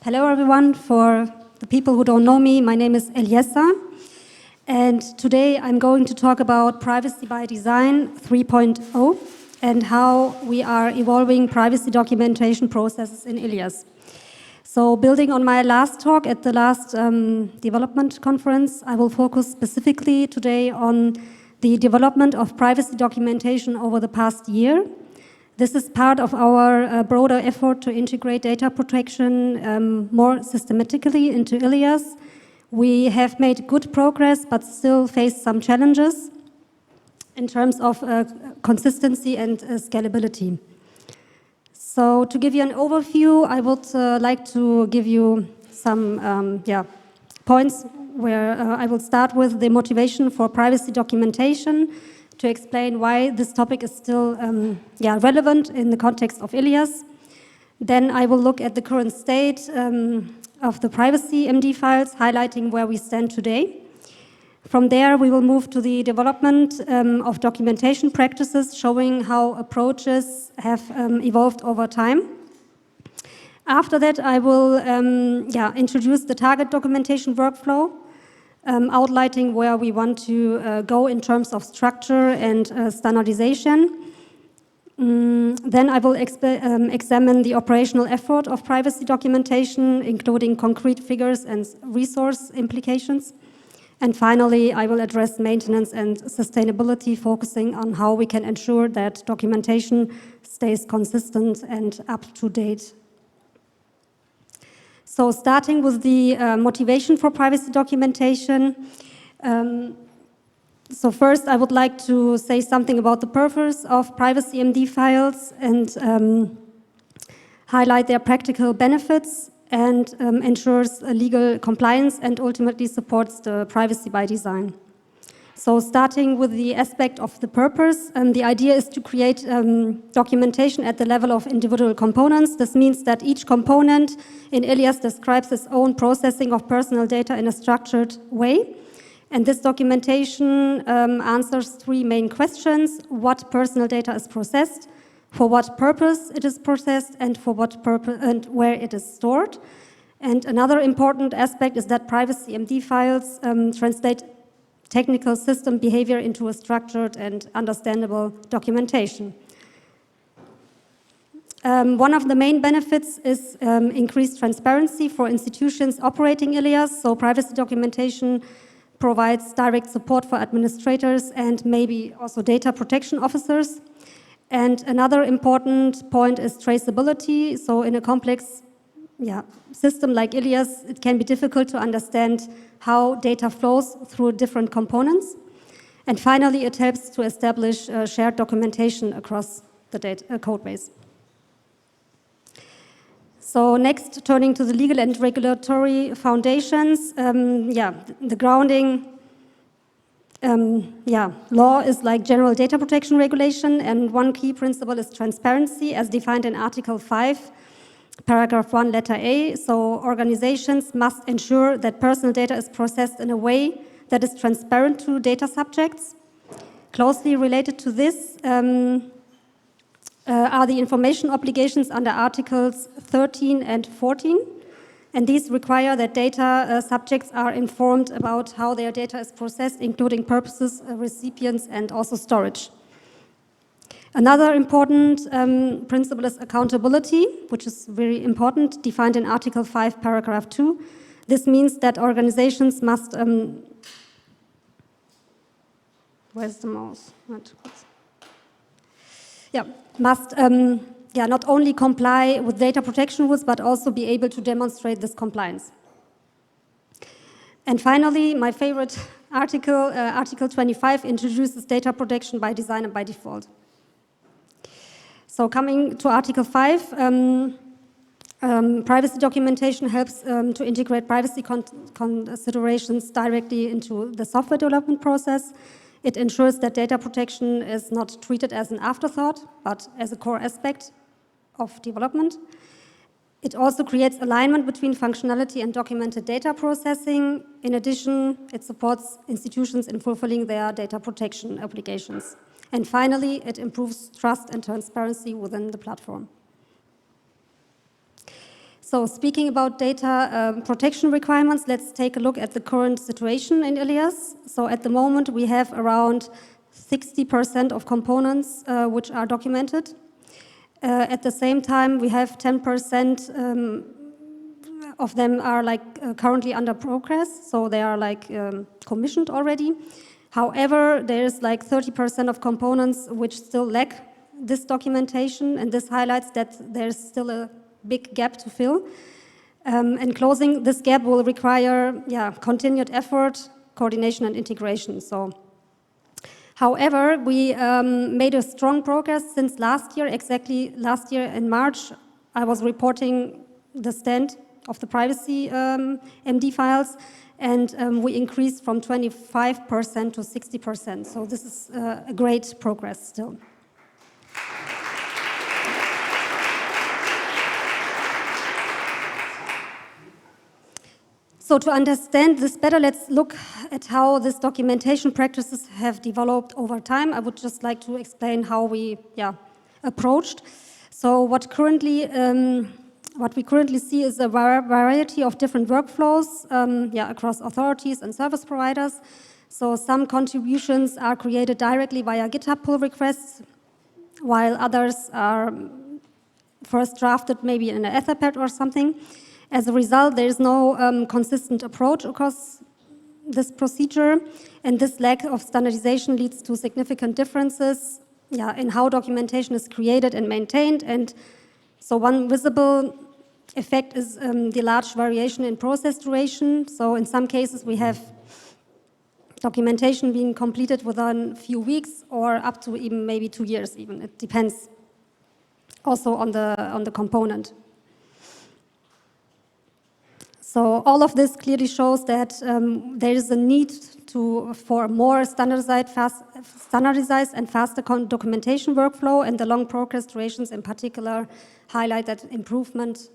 Hello everyone. For the people who don't know me, my name is Elyesa, and today I'm going to talk about Privacy by Design 3.0 and how we are evolving privacy documentation processes in ILIAS. So building on my last talk at the last development conference, I will focus specifically today on the development of privacy documentation over the past year. This is part of our broader effort to integrate data protection more systematically into ILIAS. We have made good progress, but still face some challenges in terms of consistency and scalability. So to give you an overview, I would like to give you some points where I will start with the motivation for privacy documentation, to explain why this topic is still relevant in the context of ILIAS. Then I will look at the current state of the privacy MD files, highlighting where we stand today. From there, we will move to the development of documentation practices, showing how approaches have evolved over time. After that, I will introduce the target documentation workflow, outlining where we want to go in terms of structure and standardization. Then I will examine the operational effort of privacy documentation, including concrete figures and resource implications. And finally, I will address maintenance and sustainability, focusing on how we can ensure that documentation stays consistent and up to date. So starting with the motivation for privacy documentation. So first, I would like to say something about the purpose of privacy MD files and highlight their practical benefits and ensures legal compliance and ultimately supports the privacy by design. So starting with the aspect of the purpose, the idea is to create documentation at the level of individual components. This means that each component in ILIAS describes its own processing of personal data in a structured way. And this documentation answers three main questions: what personal data is processed, for what purpose it is processed, and for what purpose and where it is stored. And another important aspect is that privacy MD files translate technical system behavior into a structured and understandable documentation. One of the main benefits is increased transparency for institutions operating ILIAS. So privacy documentation provides direct support for administrators and maybe also data protection officers. And another important point is traceability. So in a complex system like ILIAS, it can be difficult to understand how data flows through different components. And finally, it helps to establish shared documentation across the data code base. So next, turning to the legal and regulatory foundations, the grounding law is like general data protection regulation, and one key principle is transparency as defined in Article 5, Paragraph 1, letter A. So organizations must ensure that personal data is processed in a way that is transparent to data subjects. Closely related to this are the information obligations under Articles 13 and 14. And these require that data subjects are informed about how their data is processed, including purposes, recipients, and also storage. Another important principle is accountability, which is very important, defined in Article 5, Paragraph 2. This means that organizations must... where's the mouse? Must not only comply with data protection rules, but also be able to demonstrate this compliance. And finally, my favorite article, Article 25, introduces data protection by design and by default. So coming to Article 5, privacy documentation helps to integrate privacy considerations directly into the software development process. It ensures that data protection is not treated as an afterthought, but as a core aspect of development. It also creates alignment between functionality and documented data processing. In addition, it supports institutions in fulfilling their data protection obligations. And finally, it improves trust and transparency within the platform. So speaking about data protection requirements, let's take a look at the current situation in ILIAS. So at the moment, we have around 60% of components which are documented. At the same time, we have 10% of them are currently under progress, so they are commissioned already. However, there's 30% of components which still lack this documentation, and this highlights that there's still a big gap to fill. And closing this gap will require continued effort, coordination, and integration. So, however, we made a strong progress since last year. Exactly last year in March, I was reporting the stand of the privacy MD files, and we increased from 25% to 60%. So this is a great progress still. So to understand this better, let's look at how this documentation practices have developed over time. I would just like to explain how we approached. So what we currently see is a variety of different workflows across authorities and service providers. So some contributions are created directly via GitHub pull requests, while others are first drafted maybe in an Etherpad or something. As a result, there is no consistent approach across this procedure, and this lack of standardization leads to significant differences in how documentation is created and maintained. And so one visible effect is the large variation in process duration. So in some cases, we have documentation being completed within a few weeks or up to even maybe 2 years even. It depends also on the component. So all of this clearly shows that there is a need for more standardized and faster documentation workflow, and the long progress durations in particular highlight that improvements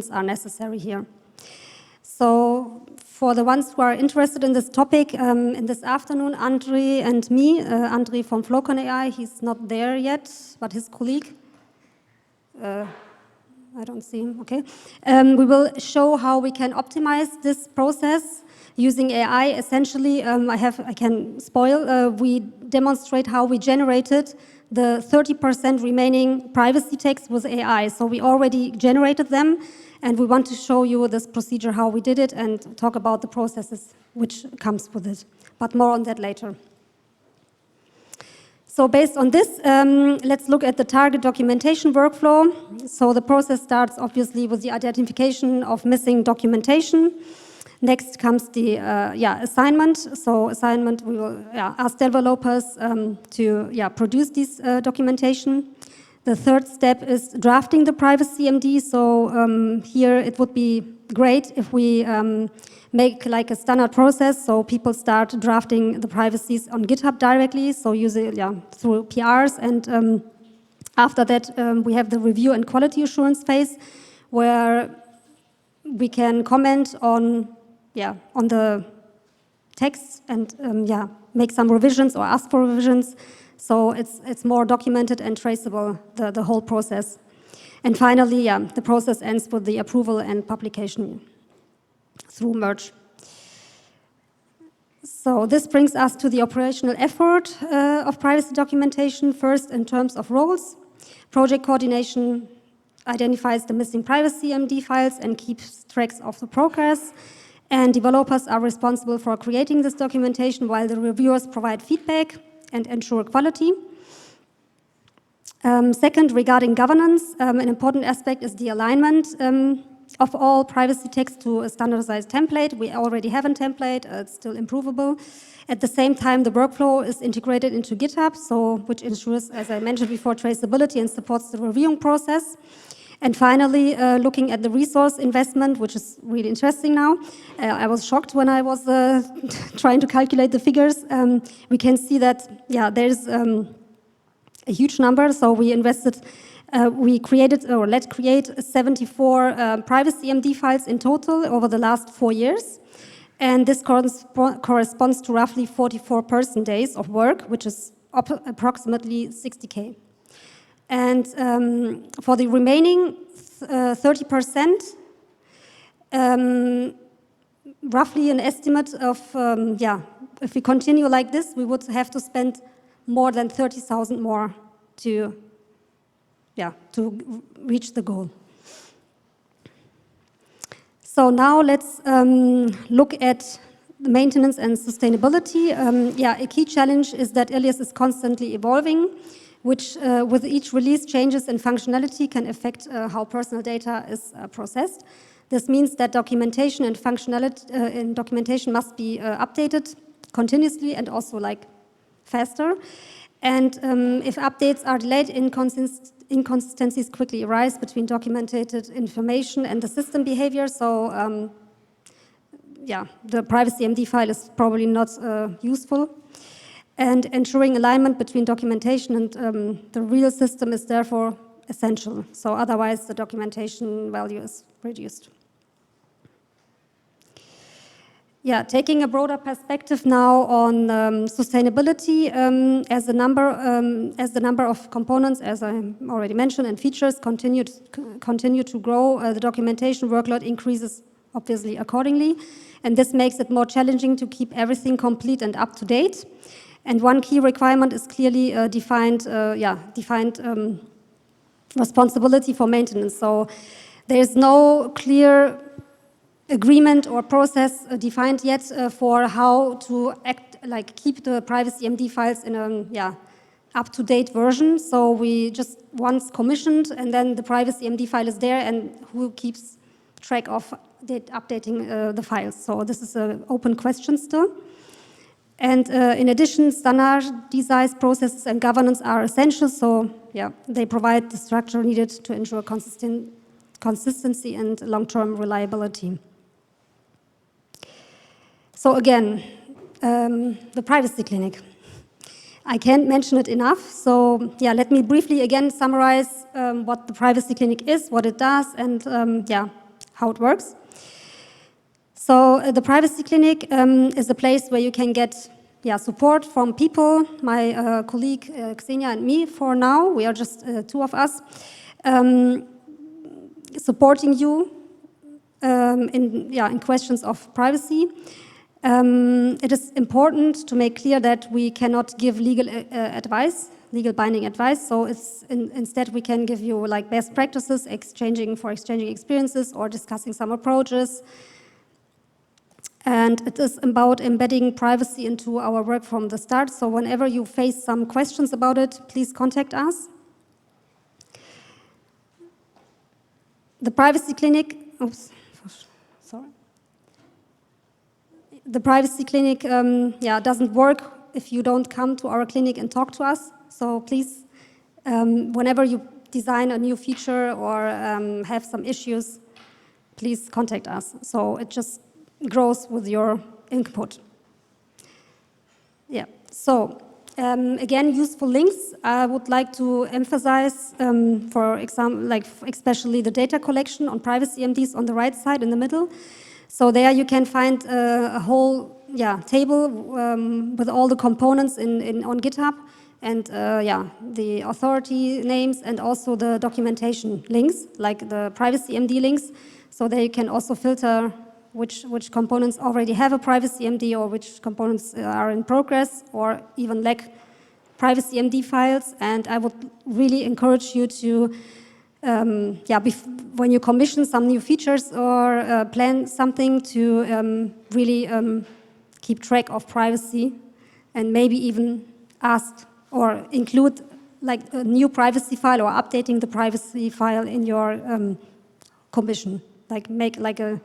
are necessary here. So for the ones who are interested in this topic, in this afternoon, Andre and me, Andre from Flowcon AI, he's not there yet, but his colleague, I don't see him, okay. We will show how we can optimize this process using AI. Essentially, I can spoil, we demonstrate how we generated the 30% remaining privacy text with AI. So we already generated them, and we want to show you this procedure, how we did it, and talk about the processes which comes with it. But more on that later. So based on this, let's look at the target documentation workflow. So the process starts obviously with the identification of missing documentation. Next comes the assignment. So assignment, we will ask developers to produce this documentation. The third step is drafting the privacy MD. So here it would be great if we make like a standard process, so people start drafting the privacies on GitHub directly, so usually through PRs, and after that we have the review and quality assurance phase, where we can comment on the text and make some revisions or ask for revisions, so it's more documented and traceable, the whole process. And finally, the process ends with the approval and publication through merge. So this brings us to the operational effort of privacy documentation. First, in terms of roles, project coordination identifies the missing privacy MD files and keeps tracks of the progress. And developers are responsible for creating this documentation, while the reviewers provide feedback and ensure quality. Second, regarding governance, an important aspect is the alignment of all privacy text to a standardized template. We already have a template, it's still improvable. At the same time, the workflow is integrated into GitHub, which ensures, as I mentioned before, traceability and supports the reviewing process. And finally, looking at the resource investment, which is really interesting now. I was shocked when I was trying to calculate the figures. We can see that, there's a huge number. So we invested, we created or let create 74 privacy MD files in total over the last 4 years. And this corresponds to roughly 44 person days of work, which is approximately 60K. And for the remaining 30%. Roughly an estimate of, if we continue like this, we would have to spend more than 30,000 more to reach the goal. So now let's look at the maintenance and sustainability. A key challenge is that ILIAS is constantly evolving, which with each release, changes in functionality can affect how personal data is processed. This means that documentation and functionality in documentation must be updated continuously and also faster. And if updates are delayed, inconsistencies quickly arise between documented information and the system behavior. So the privacy MD file is probably not useful. And ensuring alignment between documentation and the real system is therefore essential. So otherwise the documentation value is reduced. Taking a broader perspective now on sustainability, as the number of components, as I already mentioned, and features continue to grow, the documentation workload increases obviously accordingly, and this makes it more challenging to keep everything complete and up to date. And one key requirement is clearly defined responsibility for maintenance. So there is no clear agreement or process defined yet for how to keep the privacy MD files in a up-to-date version. So we just once commissioned, and then the privacy MD file is there, and who keeps track of updating the files? So this is an open question still. And in addition, standardized processes and governance are essential. So they provide the structure needed to ensure consistency and long-term reliability. So again, the privacy clinic. I can't mention it enough. So let me briefly again summarize what the privacy clinic is, what it does, and how it works. So the privacy clinic is a place where you can get support from people, my colleague Xenia and me for now. We are just two of us, supporting you in questions of privacy. It is important to make clear that we cannot give legal advice, legal binding advice. So instead we can give you best practices, exchanging experiences or discussing some approaches. And it is about embedding privacy into our work from the start. So whenever you face some questions about it, please contact us. The privacy clinic, The privacy clinic doesn't work if you don't come to our clinic and talk to us. So please, whenever you design a new feature or have some issues, please contact us. So it just grows with your input. So again, useful links. I would like to emphasize, for example, especially the data collection on privacy MDs on the right side in the middle. So there you can find a whole table with all the components on GitHub, and the authority names and also the documentation links, like the privacy MD links. So there you can also filter which components already have a privacy MD or which components are in progress or even lack privacy MD files. And I would really encourage you to, when you commission some new features or plan something, to really keep track of privacy and maybe even ask or include a new privacy file or updating the privacy file in your commission. Make a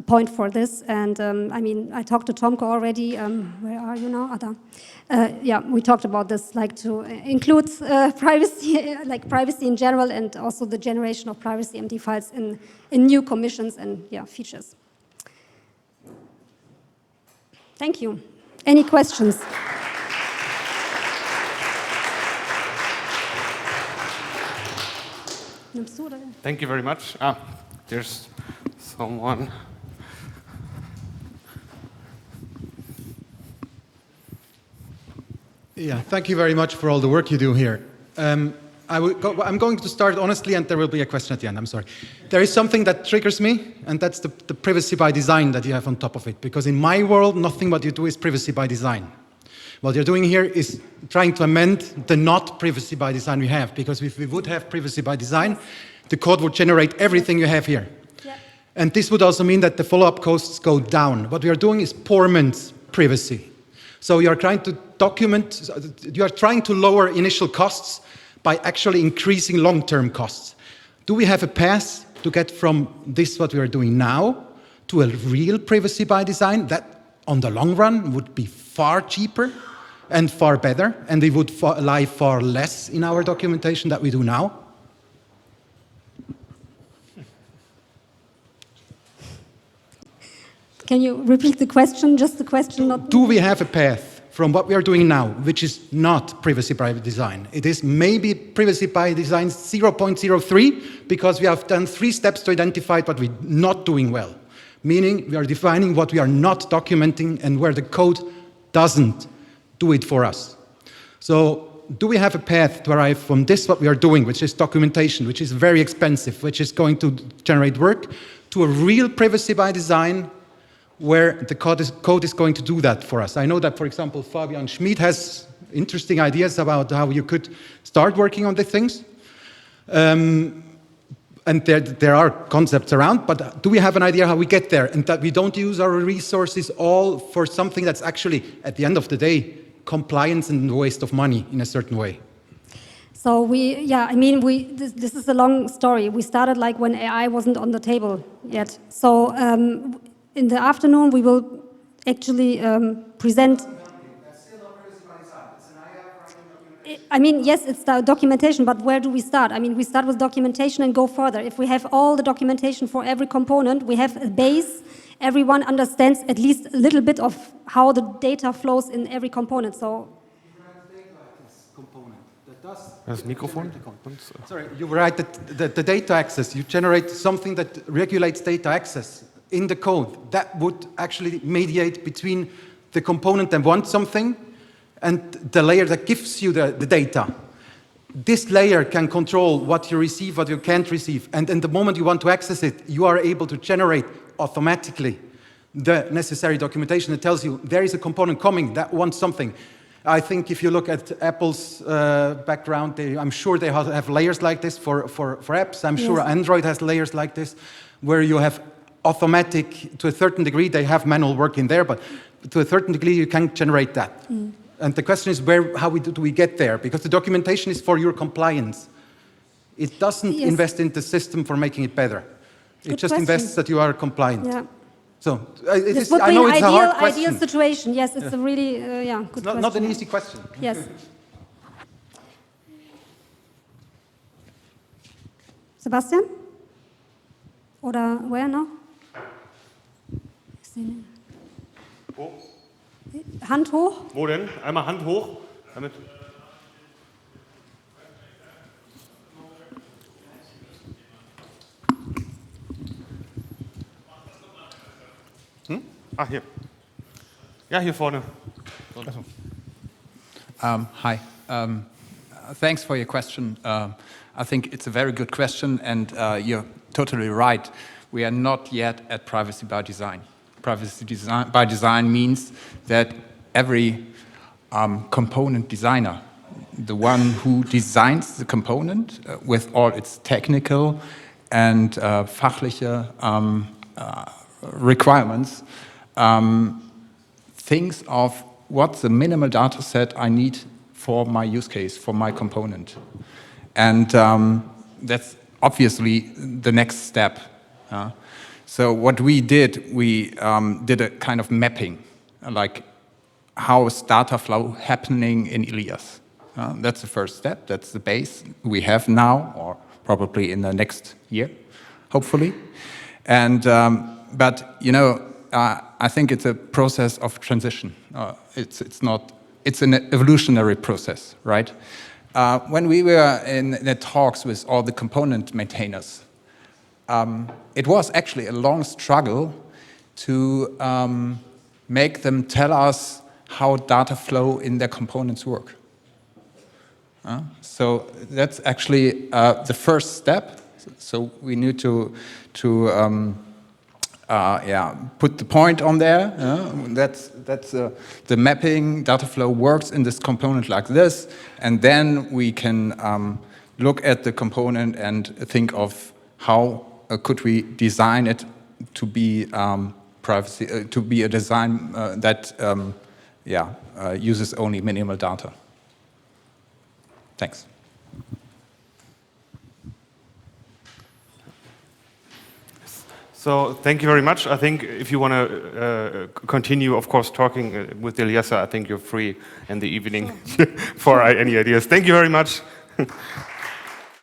point for this. And I mean, I talked to Tomko already. Where are you now, Ada? We talked about this, to include privacy, privacy in general, and also the generation of privacy MD files in new commissions and features. Thank you. Any questions? Thank you very much. There's someone. Yeah, thank you very much for all the work you do here. I'm going to start honestly, and there will be a question at the end. I'm sorry. There is something that triggers me, and that's the privacy by design that you have on top of it. Because in my world, nothing what you do is privacy by design. What you're doing here is trying to amend the not privacy by design we have. Because if we would have privacy by design, the code would generate everything you have here. Yeah. And this would also mean that the follow-up costs go down. What we are doing is performance privacy. So you are trying to document, you are trying to lower initial costs by actually increasing long-term costs. Do we have a path to get from this, what we are doing now, to a real privacy by design that, on the long run, would be far cheaper and far better, and they would lie far less in our documentation that we do now? Can you repeat the question? Just the question. Do we have a path from what we are doing now, which is not privacy by design? It is maybe privacy by design 0.03, because we have done 3 steps to identify what we're not doing well. Meaning we are defining what we are not documenting and where the code doesn't do it for us. So do we have a path to arrive from this, what we are doing, which is documentation, which is very expensive, which is going to generate work, to a real privacy by design where the code is going to do that for us? I know that, for example, Fabian Schmid has interesting ideas about how you could start working on these things. And there are concepts around, but do we have an idea how we get there, and that we don't use our resources all for something that's actually, at the end of the day, compliance and waste of money in a certain way? So this is a long story. We started like when AI wasn't on the table yet. So in the afternoon, we will actually present. Yes, it's the documentation, but where do we start? We start with documentation and go further. If we have all the documentation for every component, we have a base. Everyone understands at least a little bit of how the data flows in every component. So. Das Mikrofon? Sorry, you write that the data access, you generate something that regulates data access in the code. That would actually mediate between the component that wants something and the layer that gives you the data. This layer can control what you receive, what you can't receive. And in the moment you want to access it, you are able to generate automatically the necessary documentation that tells you there is a component coming that wants something. I think if you look at Apple's background, I'm sure they have layers like this for apps. I'm sure Android has layers like this, where you have automatic, to a certain degree, they have manual work in there, but to a certain degree, you can generate that. And the question is, how do we get there? Because the documentation is for your compliance. It doesn't invest in the system for making it better. It just invests that you are compliant. Yeah. So I know it's a hard question. Ideal situation. Yes, it's a really good question. Not an easy question. Yes. Sebastian? Oder where now? Wo? Hand hoch. Wo denn? Einmal Hand hoch. Damit. Hier. Ja, hier vorne. Hi. Thanks for your question. I think it's a very good question, and you're totally right. We are not yet at privacy by design. Privacy by design means that every component designer, the one who designs the component with all its technical and fachliche requirements, thinks of what's the minimal data set I need for my use case, for my component. And that's obviously the next step. So what we did a kind of mapping, like how is data flow happening in ILIAS. That's the first step, that's the base we have now, or probably in the next year, hopefully. And, but, you know, I think it's a process of transition. It's an evolutionary process, right? When we were in the talks with all the component maintainers, it was actually a long struggle to make them tell us how data flow in their components work. So that's actually the first step. So we need to put the point on there. That's the mapping data flow works in this component like this, and then we can look at the component and think of how could we design it to be privacy, to be a design that uses only minimal data. Thanks. So thank you very much. I think if you want to continue, of course, talking with Elyesa, I think you're free in the evening for any ideas. Thank you very much.